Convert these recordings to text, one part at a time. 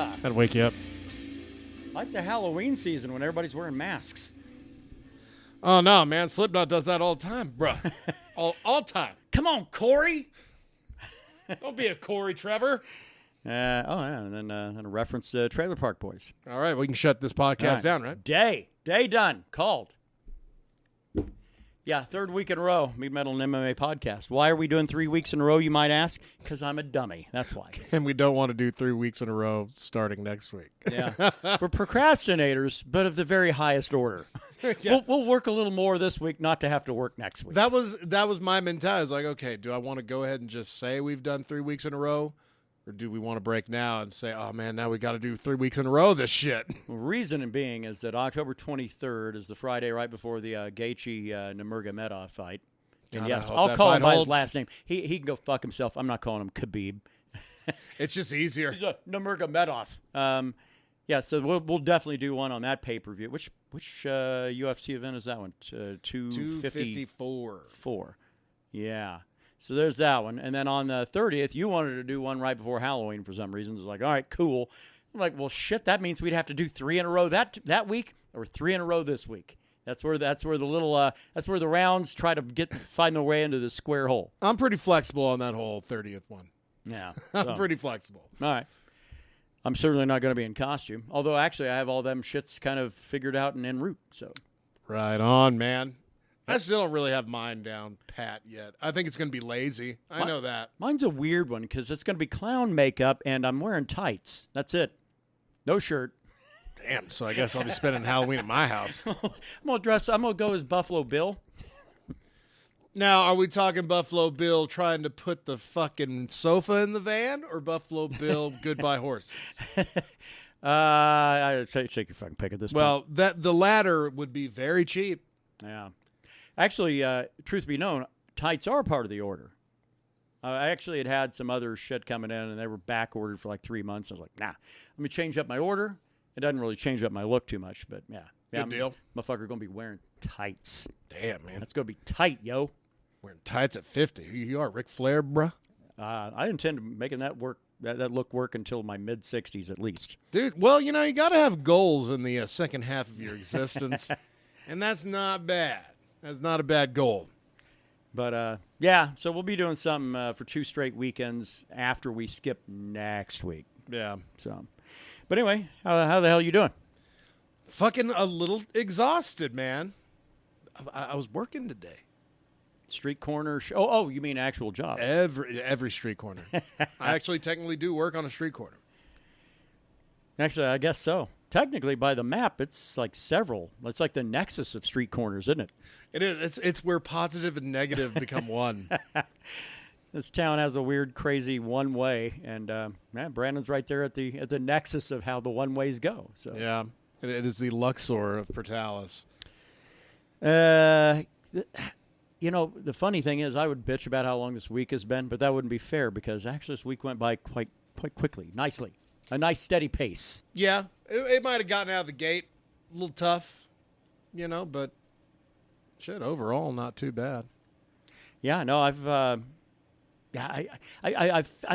Yeah. That'd wake you up. Like the Halloween season when everybody's wearing masks. Oh, no, man. Slipknot does that all the time, bro. all time. Come on, Corey. Don't be a Corey, Trevor. And then a reference to Trailer Park Boys. All right, we can shut this podcast down, right? Day done. Called. Yeah, third week in a row, Mead, Metal, and MMA podcast. Why are we doing 3 weeks in a row, you might ask? Because I'm a dummy. That's why. And we don't want to do 3 weeks in a row starting next week. Yeah. We're procrastinators, but of the very highest order. Yeah. We'll work a little more this week, not to have to work next week. That was my mentality. I was like, okay, do I want to go ahead and just say we've done 3 weeks in a row? Or do we want to break now and say, oh, man, now we got to do 3 weeks in a row this shit? Reason being is that October 23rd is the Friday right before the Gaethje-Nurmagomedov fight. And God, yes, I hope I'll that call fight him by his holds. last name. He can go fuck himself. I'm not calling him Khabib. It's just easier. He's a Nurmagomedov. Yeah, so we'll definitely do one on that pay-per-view. Which UFC event is that one? 254. Yeah. So there's that one. And then on the 30th, you wanted to do one right before Halloween for some reason. It's like, all right, cool. I'm like, well, shit, that means we'd have to do 3 in a row that week or 3 in a row this week. That's where the rounds try to find their way into the square hole. I'm pretty flexible on that whole 30th one. Yeah. I'm pretty flexible. All right. I'm certainly not going to be in costume. Although, actually, I have all them shits kind of figured out and en route. So. Right on, man. I still don't really have mine down pat yet. I think it's going to be lazy. I know that. Mine's a weird one because it's going to be clown makeup, and I'm wearing tights. That's it. No shirt. Damn, so I guess I'll be spending Halloween at my house. I'm going to go as Buffalo Bill. Now, are we talking Buffalo Bill trying to put the fucking sofa in the van or Buffalo Bill goodbye horses? I take your fucking pick at this point. Well, the latter would be very cheap. Yeah. Actually, truth be known, tights are part of the order. I actually had some other shit coming in, and they were back ordered for like 3 months. I was like, nah, let me change up my order. It doesn't really change up my look too much, but yeah. Good deal. Motherfucker going to be wearing tights. Damn, man. That's going to be tight, yo. Wearing tights at 50. You are Ric Flair, bruh. I intend to making that work. That look work until my mid-60s at least. Dude, well, you got to have goals in the second half of your existence, and that's not bad. That's not a bad goal. But, yeah, so we'll be doing something for 2 straight weekends after we skip next week. Yeah. So, but anyway, how the hell you doing? Fucking a little exhausted, man. I was working today. Street corner. Oh, you mean actual job? Every street corner. I actually technically do work on a street corner. Actually, I guess so. Technically, by the map, it's like several. It's like the nexus of street corners, isn't it? It is. It's where positive and negative become one. This town has a weird, crazy one way, and man, Brandon's right there at the nexus of how the one ways go. So yeah, it is the Luxor of Portales. The funny thing is, I would bitch about how long this week has been, but that wouldn't be fair because actually this week went by quite quickly, nicely, a nice steady pace. Yeah, it might have gotten out of the gate a little tough, but shit, overall not too bad. Yeah, no, I've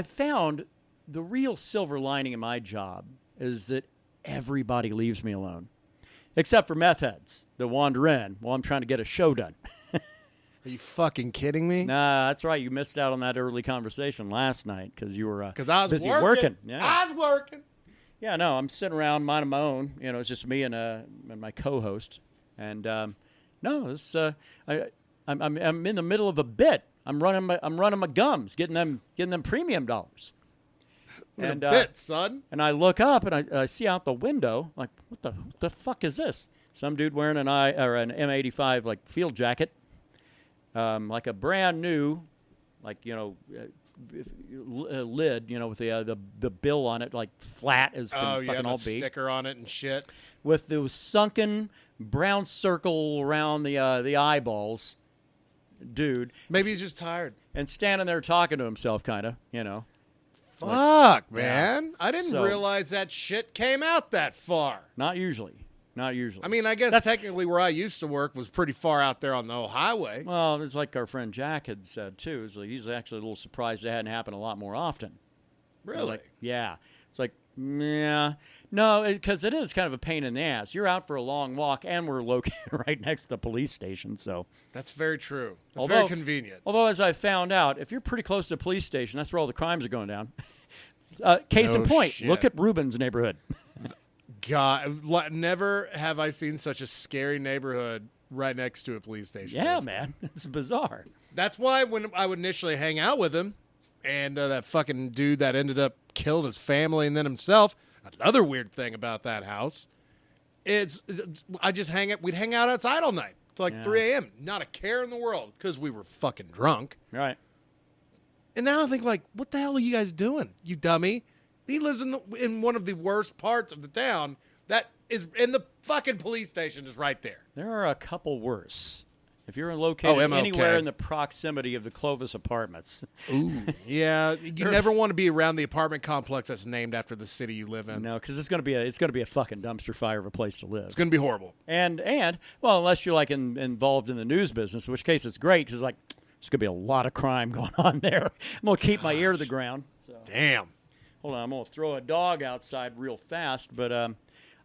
found the real silver lining in my job is that everybody leaves me alone, except for meth heads that wander in while I'm trying to get a show done. Are you fucking kidding me? Nah, that's right. You missed out on that early conversation last night because you were I was busy working. Yeah. I was working. Yeah, no, I'm sitting around minding my own. It's just me and my co-host. And no, this I'm in the middle of a bit. I'm running my gums, getting them premium dollars. And a bit, son. And I look up and I see out the window like what the fuck is this? Some dude wearing an M85 like field jacket. Like a brand new, like lid, with the bill on it, like flat as can fucking all be. Sticker on it and shit. With the sunken brown circle around the eyeballs, dude. Maybe he's just tired. And standing there talking to himself, kind of, Fuck, man! Yeah. I didn't realize that shit came out that far. Not usually. I mean, I guess technically where I used to work was pretty far out there on the old highway. Well, it's like our friend Jack had said, too. He's actually a little surprised it hadn't happened a lot more often. Really? Yeah. It's like, Yeah. No, because it is kind of a pain in the ass. You're out for a long walk, and we're located right next to the police station. So That's very true. It's very convenient. Although, as I found out, if you're pretty close to the police station, that's where all the crimes are going down. Case in point, shit. look at Ruben's neighborhood. God, never have I seen such a scary neighborhood right next to a police station. Yeah, man. It's bizarre. That's why when I would initially hang out with him, and that fucking dude that ended up killed his family and then himself. Another weird thing about that house is I just we'd hang out outside all night. It's like 3 a.m. Not a care in the world because we were fucking drunk. Right. And now I think, like, what the hell are you guys doing, you dummy? He lives in one of the worst parts of the town that is, and the fucking police station is right there. There are a couple worse. If you're located MLK. anywhere in the proximity of the Clovis apartments. Ooh. Yeah, you never want to be around the apartment complex that's named after the city you live in. No, because it's gonna be a fucking dumpster fire of a place to live. It's going to be horrible. And well, unless you're like involved in the news business, in which case it's great because like there's gonna be a lot of crime going on there. I'm gonna keep my ear to the ground. So. Damn. Hold on, I'm gonna throw a dog outside real fast, but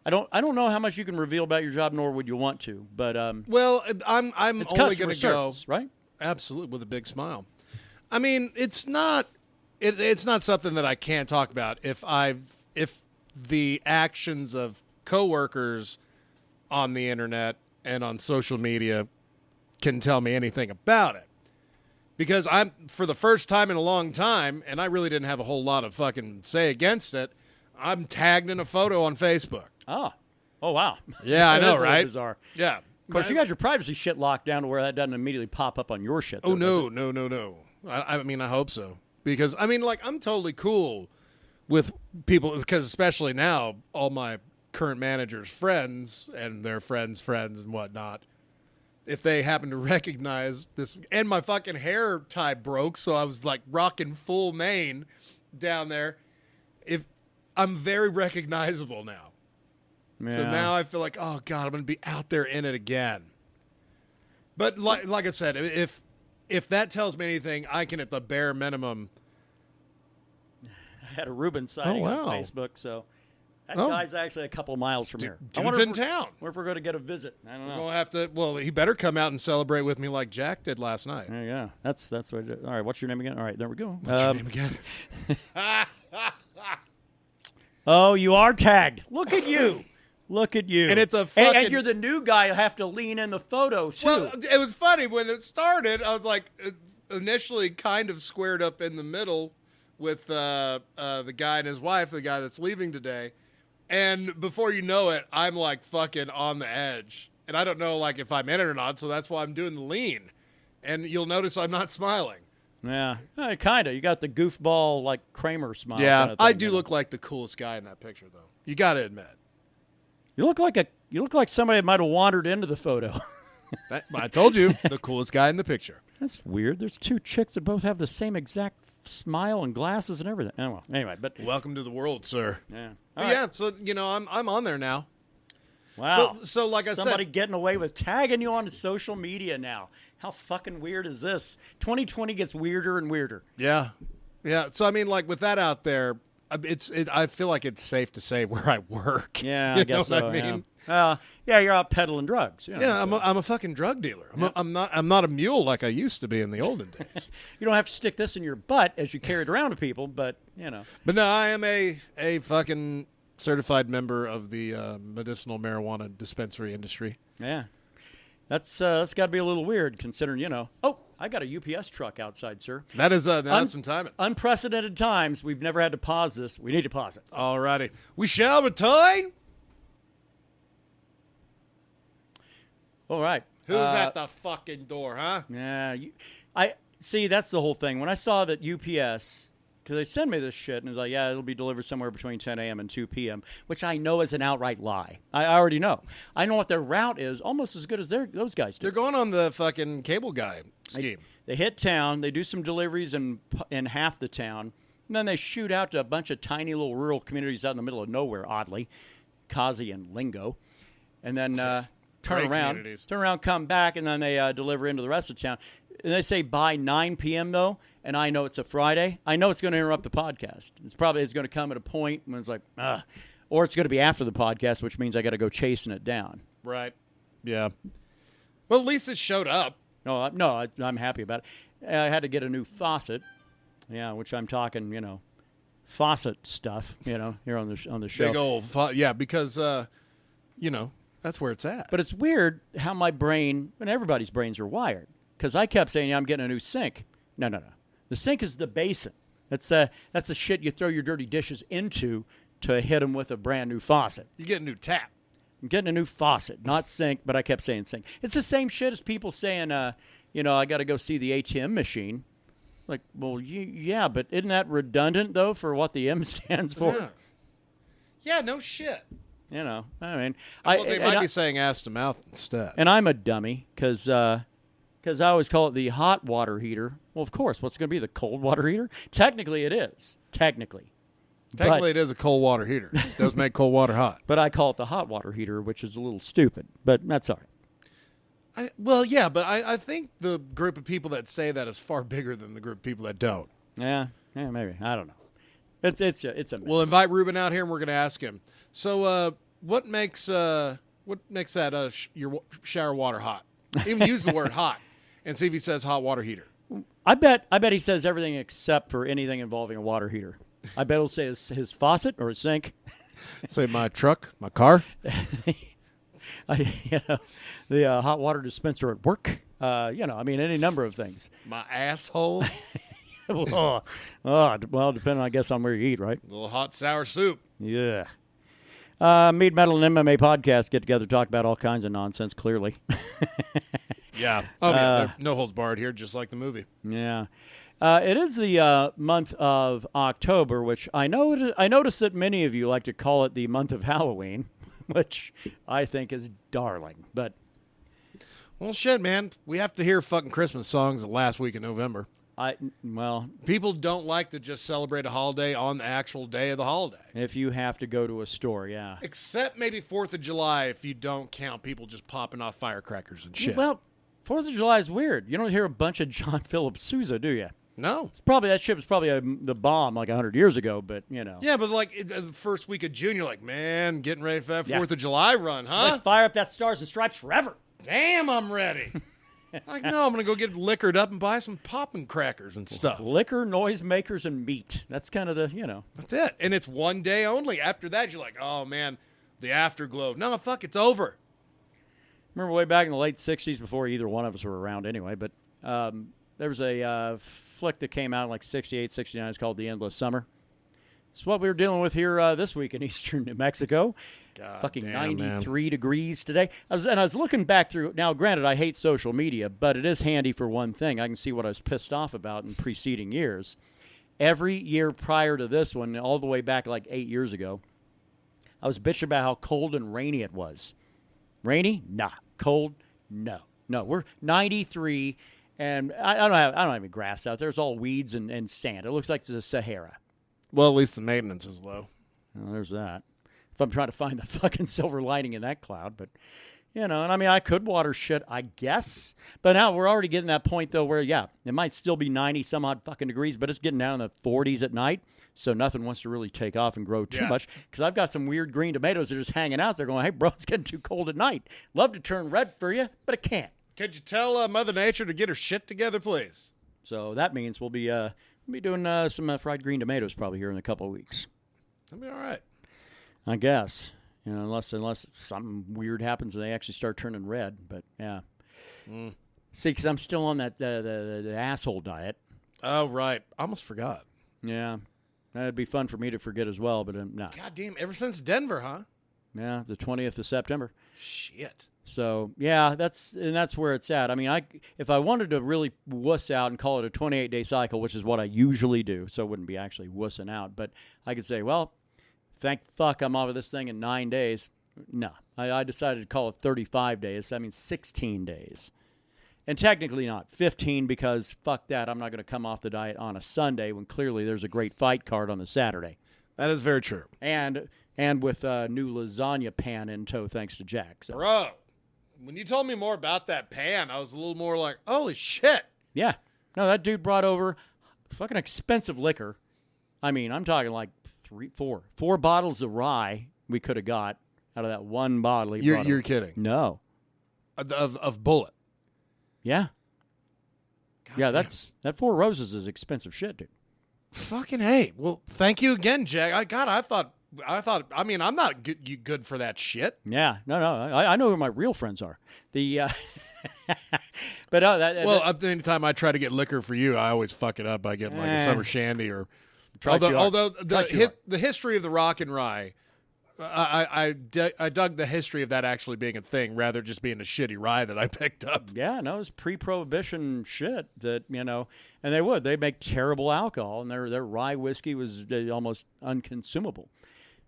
I don't know how much you can reveal about your job, nor would you want to. But well, I'm it's only going to go service, right? Absolutely, with a big smile. I mean, it's not something that I can't talk about if the actions of coworkers on the internet and on social media can tell me anything about it. Because I'm, for the first time in a long time, and I really didn't have a whole lot of fucking say against it, I'm tagged in a photo on Facebook. Oh wow. Yeah, I know, That's a little right? bizarre. Yeah. Of course, you got your privacy shit locked down to where that doesn't immediately pop up on your shit. Oh, though, no. I mean, I hope so. Because, I mean, like, I'm totally cool with people, because especially now, all my current managers' friends and their friends' and whatnot, if they happen to recognize this, and my fucking hair tie broke, so I was, like, rocking full mane down there, if I'm very recognizable now. Yeah. So now I feel like, oh, God, I'm going to be out there in it again. But like I said, if that tells me anything, I can, at the bare minimum. I had a Ruben sighting on Facebook, so that guy's actually a couple miles from here. Dude's in town. What if we're going to get a visit? I don't know. We'll have to. Well, he better come out and celebrate with me like Jack did last night. There you go. That's what I did. All right, what's your name again? All right, there we go. What's your name again? Oh, you are tagged. Look at you. Look at you. And it's a fucking... And you're the new guy who have to lean in the photo, too. Well, it was funny. When it started, I was like initially kind of squared up in the middle with the guy and his wife, the guy that's leaving today. And before you know it, I'm like fucking on the edge. And I don't know like if I'm in it or not, so that's why I'm doing the lean. And you'll notice I'm not smiling. Yeah, kind of. You got the goofball, like, Kramer smile. Yeah, kind of thing, I do look like the coolest guy in that picture, though. You got to admit. You look like somebody that might have wandered into the photo. I told you, the coolest guy in the picture. That's weird. There's two chicks that both have the same exact smile and glasses and everything. Anyway, but welcome to the world, sir. Yeah. Yeah, so I'm on there now. Wow. So like I said, somebody getting away with tagging you on social media now. How fucking weird is this? 2020 gets weirder and weirder. Yeah. So I mean, like with that out there, I feel like it's safe to say where I work. Yeah, I I guess know so. what I mean? Yeah, you're out peddling drugs. You know, Yeah, so. I'm a fucking drug dealer. I'm not a mule like I used to be in the olden days. You don't have to stick this in your butt as you carry it around to people, but you know. But no, I am a fucking certified member of the medicinal marijuana dispensary industry. Yeah, that's got to be a little weird considering, you know. Oh, I got a UPS truck outside, sir. That is that's some timing. Unprecedented times. We've never had to pause this. We need to pause it. All righty, we shall return. All right. Who's at the fucking door, huh? Yeah, I see. That's the whole thing. When I saw that UPS, because they send me this shit, and it's like, yeah, it'll be delivered somewhere between 10 a.m. and 2 p.m., which I know is an outright lie. I already know. I know what their route is, almost as good as those guys do. They're going on the fucking cable guy scheme. They hit town. They do some deliveries in half the town, and then they shoot out to a bunch of tiny little rural communities out in the middle of nowhere. Oddly, Kazi and Lingo, and then. Great around, communities. come back, and then they deliver into the rest of town. And they say by 9 p.m., though, and I know it's a Friday. I know it's going to interrupt the podcast. It's going to come at a point when it's like, or it's going to be after the podcast, which means I got to go chasing it down. Right. Yeah. Well, at least it showed up. No, I'm happy about it. I had to get a new faucet. Yeah, which I'm talking, faucet stuff, here on the show. Big old, because, that's where it's at. But it's weird how my brain, and everybody's brains are wired, because I kept saying, I'm getting a new sink. No. The sink is the basin. That's the shit you throw your dirty dishes into to hit them with a brand new faucet. You get a new tap. I'm getting a new faucet, not sink, but I kept saying sink. It's the same shit as people saying, I got to go see the ATM machine. Like, well, yeah, but isn't that redundant, though, for what the M stands for? Yeah, no shit. I mean, they might be saying ass to mouth instead. And I'm a dummy because I always call it the hot water heater. Well, of course, what's going to be the cold water heater? Technically, it is. Technically, it is a cold water heater. It does make cold water hot. But I call it the hot water heater, which is a little stupid, but that's all right. But I think the group of people that say that is far bigger than the group of people that don't. Yeah, maybe. I don't know. It's a mess. We'll invite Ruben out here, and we're going to ask him. So, what makes that your shower water hot? Even use the word hot, and see if he says hot water heater. I bet he says everything except for anything involving a water heater. I bet he'll say his faucet or his sink. Say my truck, my car. The hot water dispenser at work. Any number of things. My asshole. well, depending, I guess, on where you eat, right? A little hot sour soup. Yeah. Mead, Metal, and MMA podcast get together, talk about all kinds of nonsense, clearly. Yeah. No holds barred here, just like the movie. Yeah. It is the month of October, which I noticed that many of you like to call it the month of Halloween, which I think is darling. But well, shit, man. We have to hear fucking Christmas songs the last week of November. People don't like to just celebrate a holiday on the actual day of the holiday. If you have to go to a store, yeah. Except maybe 4th of July if you don't count people just popping off firecrackers and shit. Well, 4th of July is weird. You don't hear a bunch of John Philip Sousa, do you? No. That ship was probably the bomb like 100 years ago, but, Yeah, but the first week of June, you're like, man, getting ready for that 4th of July run, huh? Like fire up that Stars and Stripes forever. Damn, I'm ready. Like, no, I'm going to go get liquored up and buy some popping crackers and stuff. Liquor, noisemakers, and meat. That's kind of the, That's it. And it's one day only. After that, you're like, oh, man, the afterglow. No, fuck, it's over. Remember way back in the late 60s, before either one of us were around anyway, but there was a flick that came out in like 68, 69. It's called The Endless Summer. It's what we were dealing with here this week in eastern New Mexico. Fucking 93 degrees today. I was looking back through. Now, granted, I hate social media, but it is handy for one thing. I can see what I was pissed off about in preceding years. Every year prior to this one, all the way back like 8 years ago, I was bitching about how cold and rainy it was. Rainy? Nah. Cold? No. We're 93, and I don't have any grass out there. It's all weeds and sand. It looks like it's a Sahara. Well, at least the maintenance is low. Well, there's that. If I'm trying to find the fucking silver lining in that cloud, but I could water shit, I guess. But now we're already getting that point though, where it might still be 90 some odd fucking degrees, but it's getting down in the 40s at night, so nothing wants to really take off and grow too much. Because I've got some weird green tomatoes that are just hanging out there, going, "Hey, bro, it's getting too cold at night. Love to turn red for you, but I can't." Could you tell Mother Nature to get her shit together, please? So that means we'll be doing some fried green tomatoes probably here in a couple of weeks. That'll be all right. I guess, unless something weird happens and they actually start turning red. But yeah, see, because I'm still on that the asshole diet. Oh right, I almost forgot. Yeah, that'd be fun for me to forget as well. But no. God damn, ever since Denver, huh? Yeah, the 20th of September. Shit. So yeah, that's where it's at. I mean, if I wanted to really wuss out and call it a 28-day cycle, which is what I usually do, so it wouldn't be actually wussing out, but I could say, well, thank fuck I'm off of this thing in 9 days. No, I decided to call it 35 days. That means 16 days. And technically not 15 because fuck that. I'm not going to come off the diet on a Sunday when clearly there's a great fight card on the Saturday. That is very true. And with a new lasagna pan in tow thanks to Jack. So. Bro, When you told me more about that pan, I was a little more like, holy shit. Yeah. No, that dude brought over fucking expensive liquor. I mean, I'm talking like four bottles of rye we could have got out of that one bottle. You're kidding. No. Of Bullet. Yeah. God yeah, damn. that Four Roses is expensive shit, dude. Fucking hey. Well, thank you again, Jack. I thought. I mean, I'm not good for that shit. Yeah, no. I know who my real friends are. But anytime I try to get liquor for you, I always fuck it up by getting like a summer shandy or. Although the history of the rock and rye, I dug the history of that actually being a thing rather just being a shitty rye that I picked up. Yeah, no, it was pre-prohibition shit that, and they make terrible alcohol, and their rye whiskey was almost unconsumable.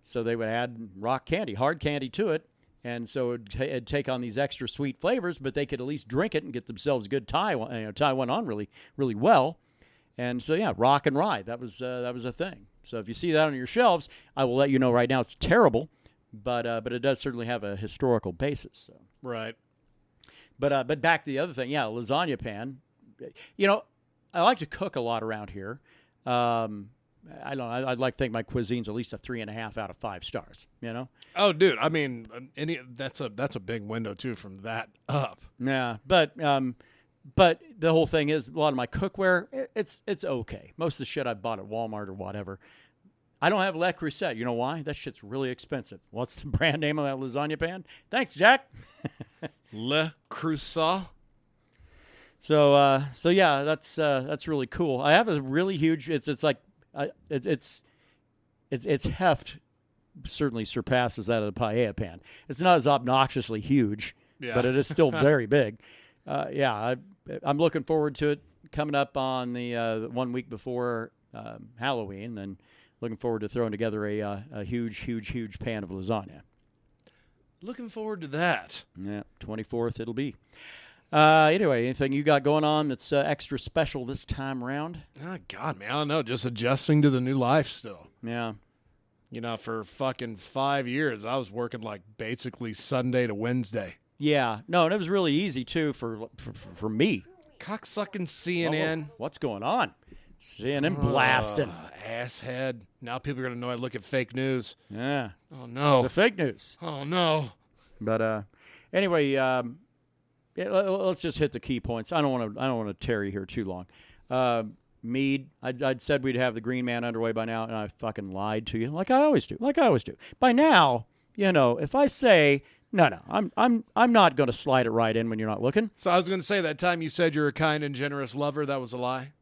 So they would add rock candy, hard candy to it, and so it'd take on these extra sweet flavors, but they could at least drink it and get themselves a good tie one on really, really well. And so, yeah, rock and rye, that was a thing. So if you see that on your shelves, I will let you know right now it's terrible, but it does certainly have a historical basis. So. Right. But back to the other thing, yeah, lasagna pan. I like to cook a lot around here. I'd like to think my cuisine's at least a 3.5 out of 5 stars. Oh, dude. I mean, that's a big window too from that up. Yeah, but the whole thing is a lot of my cookware. It's okay. Most of the shit I bought at Walmart or whatever. I don't have Le Creuset. You know why? That shit's really expensive. What's the brand name of that lasagna pan? Thanks, Jack. Le Creuset. So yeah, that's really cool. I have a really huge. Its heft certainly surpasses that of the paella pan. It's not as obnoxiously huge, but it is still very big. I'm looking forward to it coming up on the 1 week before Halloween, and looking forward to throwing together a huge pan of lasagna. Looking forward to that. Yeah, 24th it'll be. Anyway, anything you got going on that's extra special this time around? Oh, God, man, I don't know. Just adjusting to the new life still. Yeah. For fucking 5 years, I was working like basically Sunday to Wednesday. Yeah. No, and it was really easy, too, for me. Cocksucking CNN. What's going on? CNN blasting. Asshead. Now people are going to know I look at fake news. Yeah. Oh, no. The fake news. Oh, no. But anyway, let's just hit the key points. I don't want to tarry here too long. Mead, I'd said we'd have the Green Man underway by now, and I fucking lied to you, like I always do. By now, if I say no, I'm not going to slide it right in when you're not looking. So I was going to say that time you said you're a kind and generous lover, that was a lie.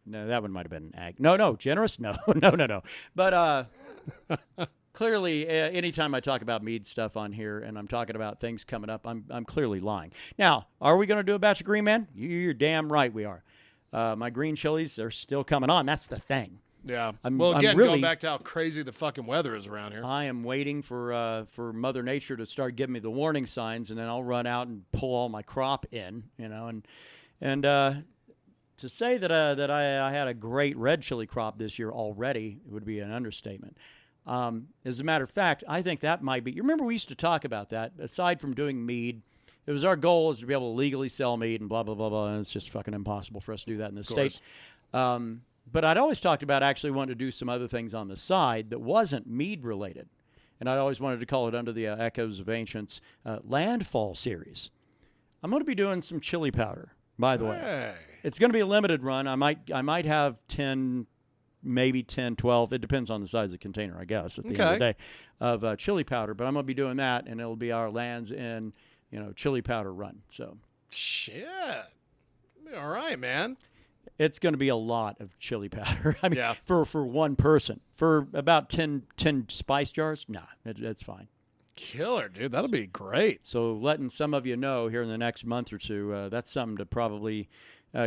No, that one might have been No, generous, no. But clearly, anytime I talk about Mead stuff on here and I'm talking about things coming up, I'm clearly lying. Now, are we going to do a batch of Green Man? You're damn right we are. My green chilies, they're still coming on. That's the thing. Yeah. I'm going really, back to how crazy the fucking weather is around here. I am waiting for Mother Nature to start giving me the warning signs, and then I'll run out and pull all my crop in, and to say that I had a great red chili crop this year already would be an understatement. As a matter of fact, I think that might be. You remember we used to talk about that. Aside from doing mead, it was our goal is to be able to legally sell mead and blah blah blah blah. And it's just fucking impossible for us to do that in this state. But I'd always talked about actually wanting to do some other things on the side that wasn't mead related, and I'd always wanted to call it Under the Echoes of Ancients Landfall series. I'm going to be doing some chili powder, by the way. It's going to be a limited run. I might have 10, maybe 10, 12. It depends on the size of the container, I guess, at the end of the day, of chili powder. But I'm going to be doing that, and it'll be our Lands in, chili powder run. So shit. All right, man. It's going to be a lot of chili powder. I mean, for one person. For about 10 spice jars, that's fine. Killer, dude. That'll be great. So letting some of you know here in the next month or two, that's something to probably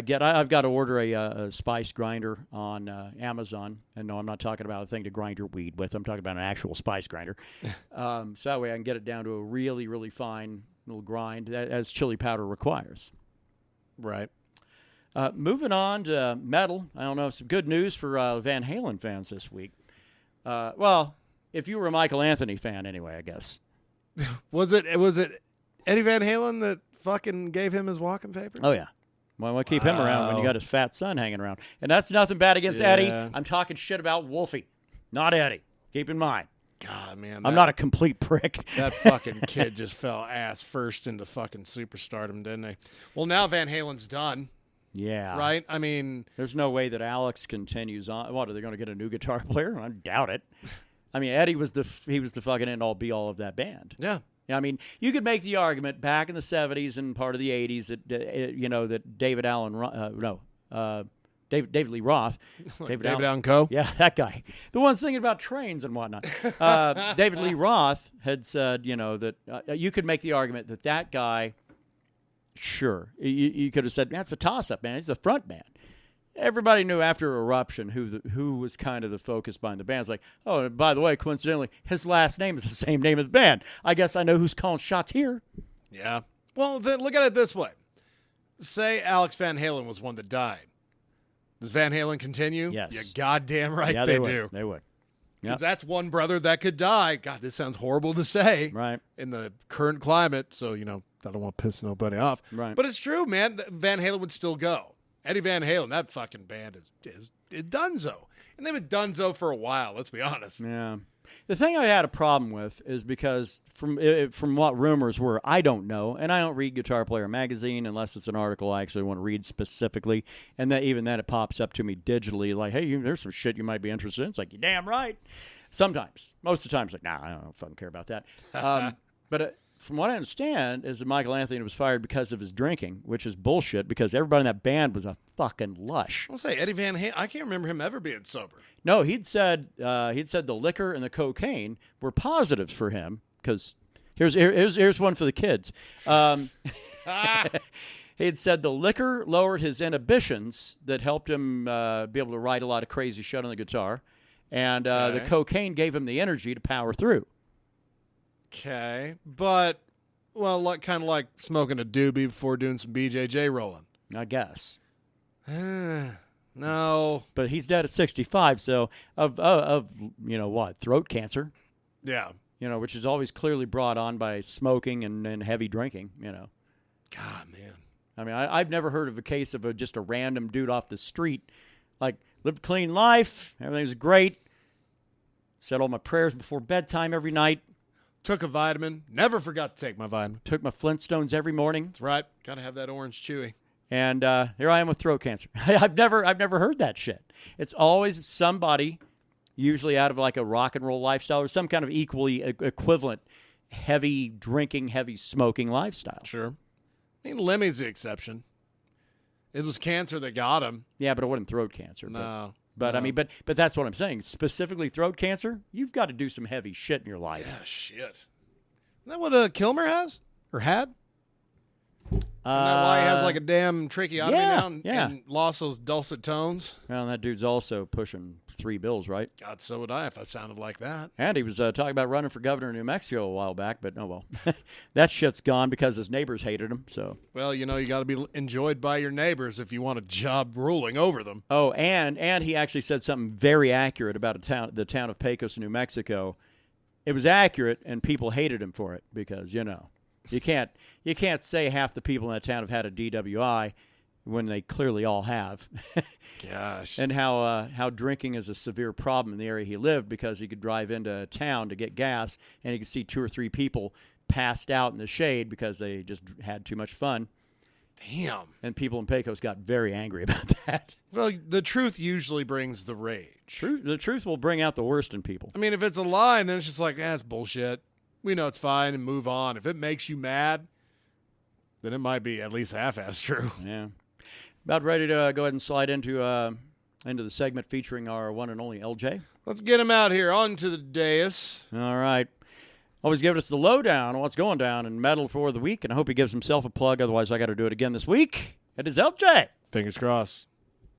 get. I've got to order a spice grinder on Amazon. And no, I'm not talking about a thing to grind your weed with. I'm talking about an actual spice grinder. So that way I can get it down to a really, really fine little grind as chili powder requires. Right. Moving on to metal. I don't know, some good news for Van Halen fans this week. Well, if you were a Michael Anthony fan anyway, I guess. Was it Eddie Van Halen that fucking gave him his walking papers? Oh, yeah. Well, why keep him around when you got his fat son hanging around? And that's nothing bad against Eddie. I'm talking shit about Wolfie, not Eddie. Keep in mind. God, man. I'm not a complete prick. That fucking kid just fell ass first into fucking superstardom, didn't he? Well, now Van Halen's done. Yeah. Right? I mean, there's no way that Alex continues on. What, are they going to get a new guitar player? I doubt it. I mean, Eddie was the fucking end-all be-all of that band. Yeah. I mean, you could make the argument back in the 70s and part of the 80s that that David Lee Roth. David Allen Coe? Yeah, that guy. The one singing about trains and whatnot. David Lee Roth had said, that you could make the argument that guy, sure, you could have said, that's a toss-up, man. He's the front man. Everybody knew after Eruption who was kind of the focus behind the band. It's like, oh, by the way, coincidentally, his last name is the same name of the band. I guess I know who's calling shots here. Yeah. Well, then look at it this way. Say Alex Van Halen was one that died. Does Van Halen continue? Yes. You're goddamn right they do. They would. Because that's one brother that could die. God, this sounds horrible to say. Right. In the current climate, so, I don't want to piss nobody off. Right. But it's true, man. Van Halen would still go. Eddie Van Halen, that fucking band is donezo. And they've been donezo for a while, let's be honest. Yeah. The thing I had a problem with is because from what rumors were, I don't know, and I don't read Guitar Player magazine unless it's an article I actually want to read specifically, and even then it pops up to me digitally like, hey, there's some shit you might be interested in. It's like, you're damn right. Sometimes. Most of the time it's like, nah, I don't fucking care about that. But from what I understand is that Michael Anthony was fired because of his drinking, which is bullshit because everybody in that band was a fucking lush. I'll say Eddie Van Halen, I can't remember him ever being sober. No, he'd said the liquor and the cocaine were positives for him because here's one for the kids. He'd said the liquor lowered his inhibitions that helped him be able to write a lot of crazy shit on the guitar, and the cocaine gave him the energy to power through. Okay, but kind of like smoking a doobie before doing some BJJ rolling. I guess. No, but he's dead at 65. So of what, throat cancer? Yeah, which is always clearly brought on by smoking and heavy drinking. God, man. I mean, I've never heard of a case of just a random dude off the street, like lived a clean life, everything was great, said all my prayers before bedtime every night. Took a vitamin. Never forgot to take my vitamin. Took my Flintstones every morning. That's right. Got to have that orange chewy. And here I am with throat cancer. I've never heard that shit. It's always somebody, usually out of like a rock and roll lifestyle or some kind of equally equivalent heavy drinking, heavy smoking lifestyle. Sure. I mean, Lemmy's the exception. It was cancer that got him. Yeah, but it wasn't throat cancer. No. But I mean, but that's what I'm saying. Specifically throat cancer, you've got to do some heavy shit in your life. Yeah, shit. Isn't that what Kilmer has? Or had? Isn't that why he has like a damn tracheotomy now and lost those dulcet tones? Well, that dude's also pushing $3 bills, right? God, so would I if I sounded like that. And he was talking about running for governor of New Mexico a while back, but oh well. That shit's gone because his neighbors hated him. So. Well, you got to be enjoyed by your neighbors if you want a job ruling over them. Oh, and he actually said something very accurate about the town of Pecos, New Mexico. It was accurate, and people hated him for it because you can't say half the people in that town have had a DWI when they clearly all have. Gosh. And how drinking is a severe problem in the area he lived because he could drive into town to get gas and he could see 2 or 3 people passed out in the shade because they just had too much fun. Damn. And people in Pecos got very angry about that. Well, the truth usually brings the rage. The truth will bring out the worst in people. I mean, if it's a lie, then it's just like, that's bullshit. We know it's fine and move on. If it makes you mad, then it might be at least half-ass true. Yeah. About ready to go ahead and slide into the segment featuring our one and only LJ. Let's get him out here onto the dais. All right. Always giving us the lowdown on what's going down in metal for the week, and I hope he gives himself a plug. Otherwise, I got to do it again this week. It is LJ. Fingers crossed.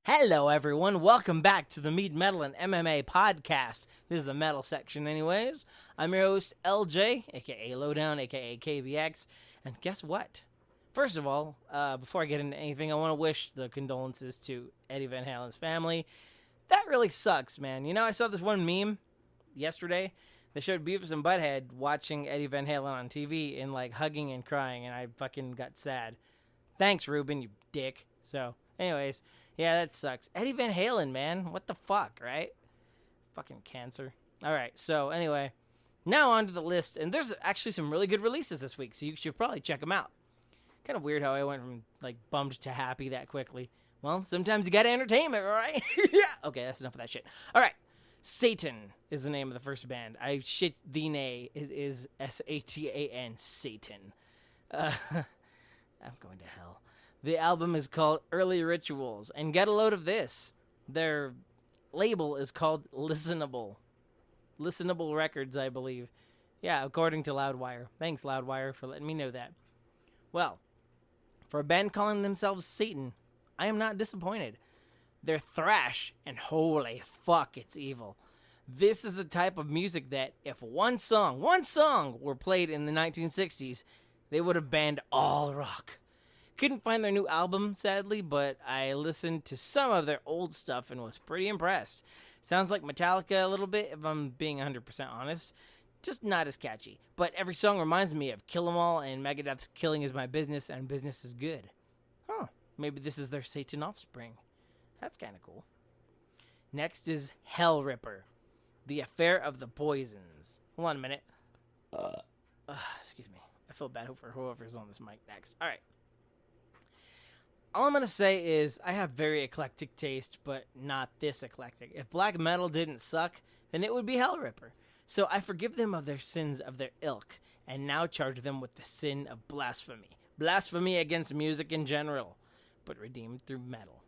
Hello, everyone. Welcome back to the Mead, Metal, and MMA podcast. This is the metal section anyways. I'm your host, LJ, a.k.a. Lowdown, a.k.a. KBX. And guess what? First of all, before I get into anything, I want to wish the condolences to Eddie Van Halen's family. That really sucks, man. I saw this one meme yesterday They showed Beavis and Butthead watching Eddie Van Halen on TV and like hugging and crying, and I fucking got sad. Thanks, Ruben, you dick. So, anyways, yeah, that sucks. Eddie Van Halen, man, what the fuck, right? Fucking cancer. All right, so anyway, now on to the list, and there's actually some really good releases this week, so you should probably check them out. Kind of weird how I went from like bummed to happy that quickly. Well, sometimes you gotta entertainment, right? Yeah. Okay, that's enough of that shit. All right. Satan is the name of the first band. I shit the nay. It is Satan. Satan. I'm going to hell. The album is called Early Rituals. And get a load of this. Their label is called Listenable. Listenable Records, I believe. Yeah, according to Loudwire. Thanks, Loudwire, for letting me know that. Well, for a band calling themselves Satan, I am not disappointed. They're thrash, and holy fuck, it's evil. This is the type of music that if one song were played in the 1960s, they would have banned all rock. Couldn't find their new album, sadly, but I listened to some of their old stuff and was pretty impressed. Sounds like Metallica a little bit, if I'm being 100% honest. Just not as catchy. But every song reminds me of Kill 'Em All and Megadeth's Killing Is My Business, and Business Is Good. Huh, maybe this is their Satan offspring. That's kind of cool. Next is Hell Ripper, The Affair of the Poisons. Hold on a minute. Excuse me. I feel bad for whoever's on this mic next. All right. All I'm going to say is I have very eclectic taste, but not this eclectic. If black metal didn't suck, then it would be Hell Ripper. So I forgive them of their sins of their ilk, and now charge them with the sin of blasphemy. Blasphemy against music in general, but redeemed through metal.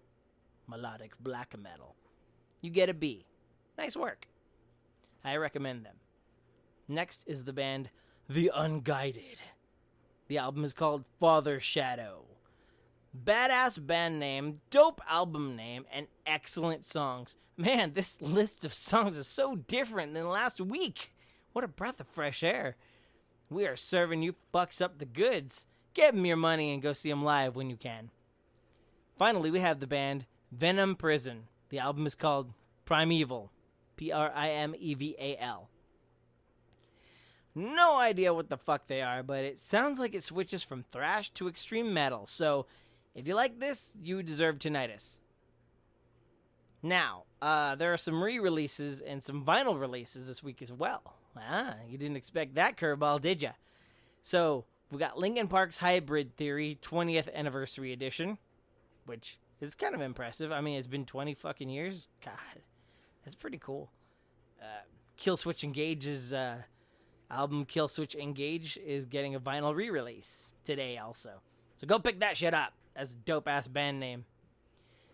Melodic black metal. You get a B. Nice work. I recommend them. Next is the band The Unguided. The album is called Father Shadow. Badass band name, dope album name, and excellent songs. Man, this list of songs is so different than last week. What a breath of fresh air. We are serving you fucks up the goods. Give them your money and go see them live when you can. Finally, we have the band Venom Prison. The album is called Primeval. Primeval. No idea what the fuck they are, but it sounds like it switches from thrash to extreme metal. So, if you like this, you deserve tinnitus. Now, there are some re-releases and some vinyl releases this week as well. You didn't expect that curveball, did ya? So, we got Linkin Park's Hybrid Theory 20th Anniversary Edition, which is kind of impressive. I mean, it's been 20 fucking years. God, that's pretty cool. Killswitch Engage's album Killswitch Engage is getting a vinyl re-release today also. So go pick that shit up. That's a dope-ass band name.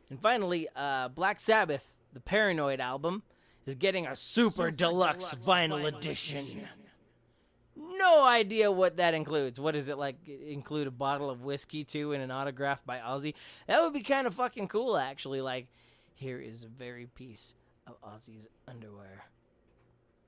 And finally, Black Sabbath, the Paranoid album, is getting a super deluxe vinyl edition. No idea what that includes. What is it like? Include a bottle of whiskey too and an autograph by Ozzy? That would be kind of fucking cool, actually. Like, here is a very piece of Ozzy's underwear.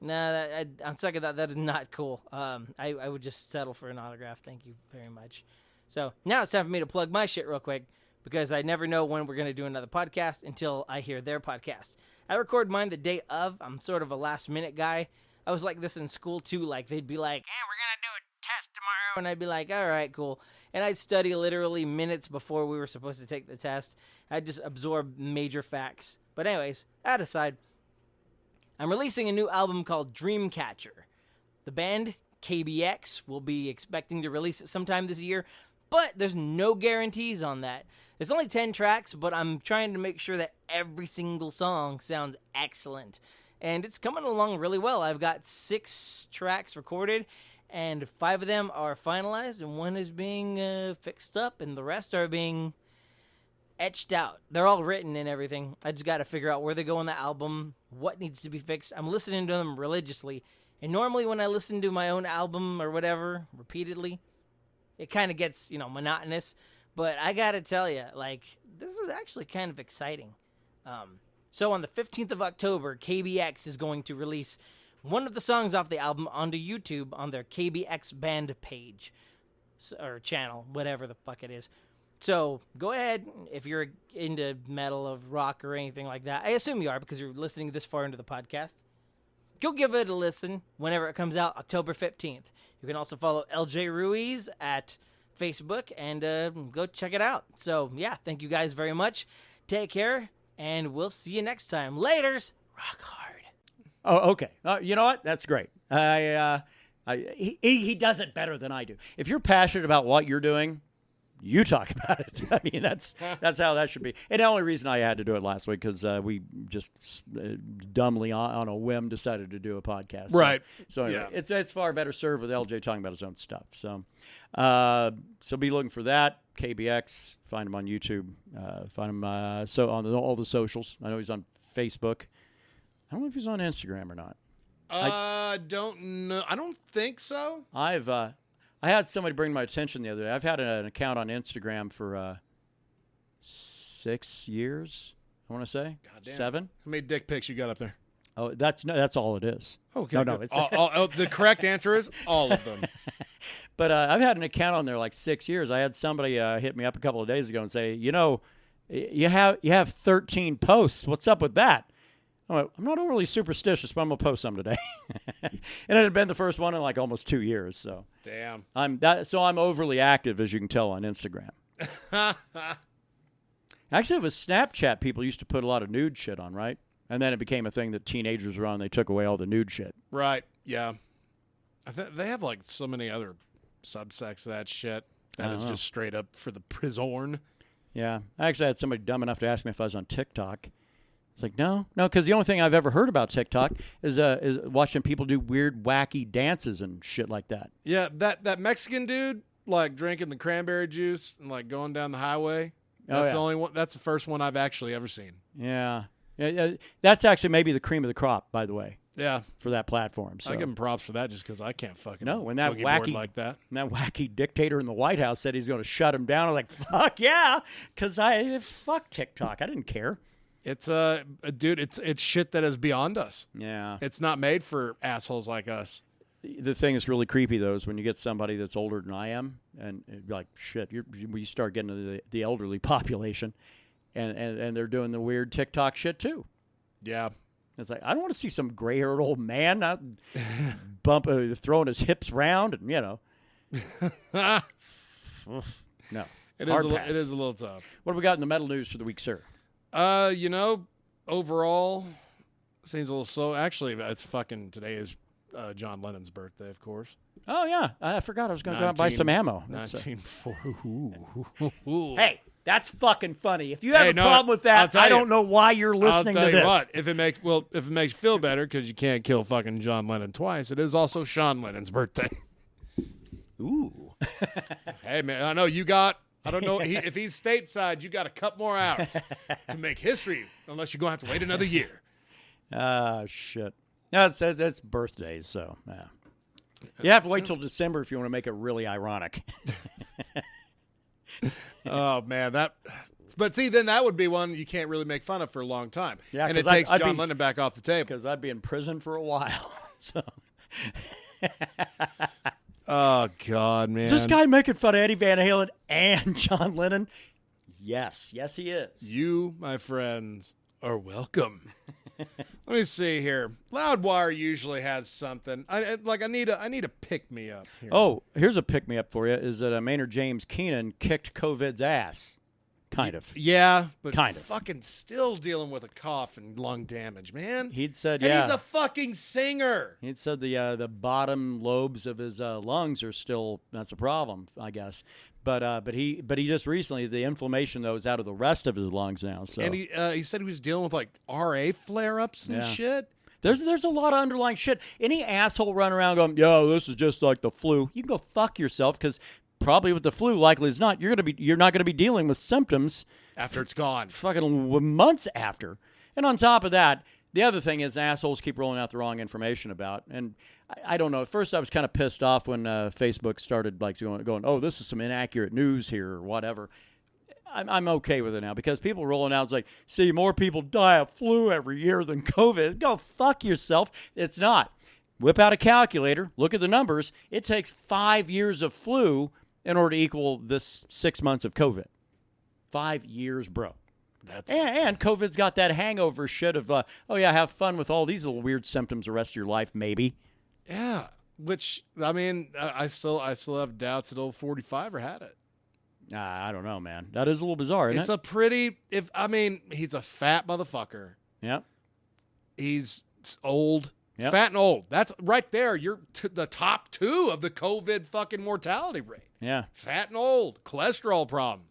Nah, on second thought, that is not cool. I would just settle for an autograph. Thank you very much. So now it's time for me to plug my shit real quick, because I never know when we're going to do another podcast until I hear their podcast. I record mine the day of. I'm sort of a last-minute guy. I was like this in school, too. Like, they'd be like, hey, we're going to do a test tomorrow. And I'd be like, all right, cool. And I'd study literally minutes before we were supposed to take the test. I'd just absorb major facts. But anyways, that aside, I'm releasing a new album called Dreamcatcher. The band, KBX, will be expecting to release it sometime this year, but there's no guarantees on that. It's only 10 tracks, but I'm trying to make sure that every single song sounds excellent. And it's coming along really well. I've got 6 tracks recorded, and 5 of them are finalized, and 1 is being fixed up, and the rest are being etched out. They're all written and everything. I just got to figure out where they go on the album, what needs to be fixed. I'm listening to them religiously, and normally when I listen to my own album or whatever repeatedly, it kind of gets, monotonous. But I got to tell you, this is actually kind of exciting. So on the 15th of October, KBX is going to release one of the songs off the album onto YouTube on their KBX band page or channel, whatever the fuck it is. So go ahead if you're into metal or rock or anything like that. I assume you are because you're listening this far into the podcast. go give it a listen whenever it comes out, October 15th. You can also follow LJ Ruiz at Facebook and go check it out. So, yeah, thank you guys very much. Take care, and we'll see you next time. Laters. Rock hard. Oh, okay. You know what? That's great. He does it better than I do. If you're passionate about what you're doing, you talk about it. I mean, that's how that should be. And the only reason I had to do it last week because we just dumbly on a whim decided to do a podcast. Right. So anyway, Yeah. it's far better served with LJ talking about his own stuff. So be looking for that. KBX. Find him on YouTube. Find him so on all the socials. I know he's on Facebook. I don't know if he's on Instagram or not. I don't know. I don't think so. I had somebody bring my attention the other day. I've had an account on Instagram for 6 years. I want to say 7. How many dick pics you got up there? Oh, that's all it is. Okay. No, good. it's the correct answer is all of them. But I've had an account on there like 6 years. I had somebody hit me up a couple of days ago and say, you have 13 posts. What's up with that? I'm not overly superstitious, but I'm gonna post some today. And it had been the first one in like almost 2 years. So damn. I'm overly active, as you can tell on Instagram. Actually, it was Snapchat. People used to put a lot of nude shit on, right? And then it became a thing that teenagers were on. They took away all the nude shit. Right. Yeah. They have like so many other subsects of that shit that is just straight up for the prison. Yeah. I actually had somebody dumb enough to ask me if I was on TikTok. It's like, no, because the only thing I've ever heard about TikTok is watching people do weird, wacky dances and shit like that. Yeah, that Mexican dude, like drinking the cranberry juice and like going down the highway. That's the only one. That's the first one I've actually ever seen. Yeah. That's actually maybe the cream of the crop, by the way. Yeah, for that platform. So. I give him props for that, just because I can't fucking when that wacky like that. When that wacky dictator in the White House said he's going to shut him down, I was like, fuck yeah, because fuck TikTok. I didn't care. It's dude, it's shit that is beyond us. Yeah. It's not made for assholes like us. The thing that's really creepy, though, is when you get somebody that's older than I am, and you're like, shit, we start getting to the elderly population, and they're doing the weird TikTok shit, too. Yeah. It's like, I don't want to see some gray-haired old man not throwing his hips around, and, No. It is a little tough. What have we got in the metal news for the week, sir? Overall, seems a little slow. Actually, today is John Lennon's birthday, of course. Oh, yeah. I forgot I was going to go out and buy some ammo. 1940. Hey, that's fucking funny. If you have a problem with that, I don't know why you're listening to this. I'll tell you what, if it makes you feel better, because you can't kill fucking John Lennon twice, it is also Sean Lennon's birthday. Ooh. Hey, man, I know you got... I don't know if he's stateside. You got a couple more hours to make history, unless you're going to have to wait another year. Shit. No, it's birthdays, so yeah. You have to wait till December if you want to make it really ironic. Oh man, but see, then that would be one you can't really make fun of for a long time. Yeah, and it takes John Lennon back off the table because I'd be in prison for a while. So. Oh, God, man. Is this guy making fun of Eddie Van Halen and John Lennon? Yes, he is. You, my friends, are welcome. Let me see here. Loudwire usually has something. I need a pick-me-up here. Oh, here's a pick-me-up for you, is that Maynard James Keenan kicked COVID's ass. Kind of. Yeah, but kind of. Fucking still dealing with a cough and lung damage, man. He'd said, and he's a fucking singer. He'd said the bottom lobes of his lungs are still, that's a problem, I guess. But he just recently, the inflammation though is out of the rest of his lungs now. So. And he said he was dealing with like RA flare-ups and shit. There's a lot of underlying shit. Any asshole running around going, yo, this is just like the flu. You can go fuck yourself, because probably with the flu, likely as not, you're not gonna be dealing with symptoms after it's gone. Fucking months after. And on top of that, the other thing is assholes keep rolling out the wrong information about. And I don't know. At first, I was kind of pissed off when Facebook started like going, oh, this is some inaccurate news here or whatever. I'm okay with it now, because people rolling out, it's like, see, more people die of flu every year than COVID. Go fuck yourself. It's not. Whip out a calculator, look at the numbers. It takes 5 years of flu in order to equal this 6 months of COVID. 5 years, bro. And COVID's got that hangover shit of, have fun with all these little weird symptoms the rest of your life, maybe. Yeah, which, I mean, I still have doubts that old 45er had it. I don't know, man. That is a little bizarre, isn't it? He's a fat motherfucker. Yep. He's old. Yep. Fat and old. That's right there. You're the top 2 of the COVID fucking mortality rate. Yeah. Fat and old. Cholesterol problem.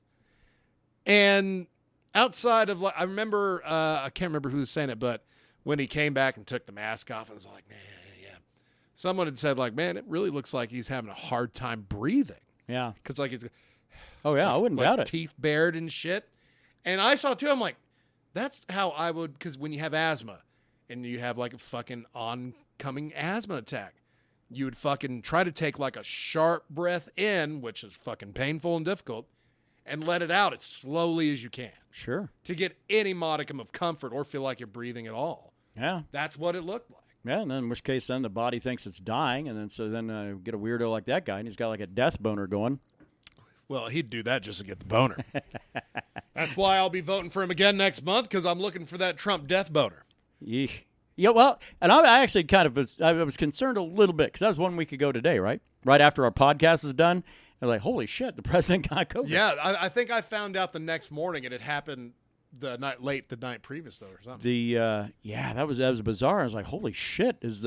And outside of, I remember, I can't remember who was saying it, but when he came back and took the mask off, I was like, yeah. Someone had said, like, man, it really looks like he's having a hard time breathing. Yeah. Because, like, it's... Oh, yeah, I wouldn't doubt it. Teeth bared and shit. And I saw, too, I'm like, that's how I would... Because when you have asthma and you have, like, a fucking oncoming asthma attack, you would fucking try to take, like, a sharp breath in, which is fucking painful and difficult, and let it out as slowly as you can. Sure. To get any modicum of comfort or feel like you're breathing at all. Yeah. That's what it looked like. Yeah, and then in which case then the body thinks it's dying, and then get a weirdo like that guy, and he's got like a death boner going. Well, he'd do that just to get the boner. That's why I'll be voting for him again next month, because I'm looking for that Trump death boner. Yeah, well, and I actually kind of was concerned a little bit, because that was 1 week ago today, right? Right after our podcast is done. I was like, holy shit, the president got COVID. Yeah, I think I found out the next morning, and it happened the night previous, though, or something. That was bizarre. I was like, holy shit, is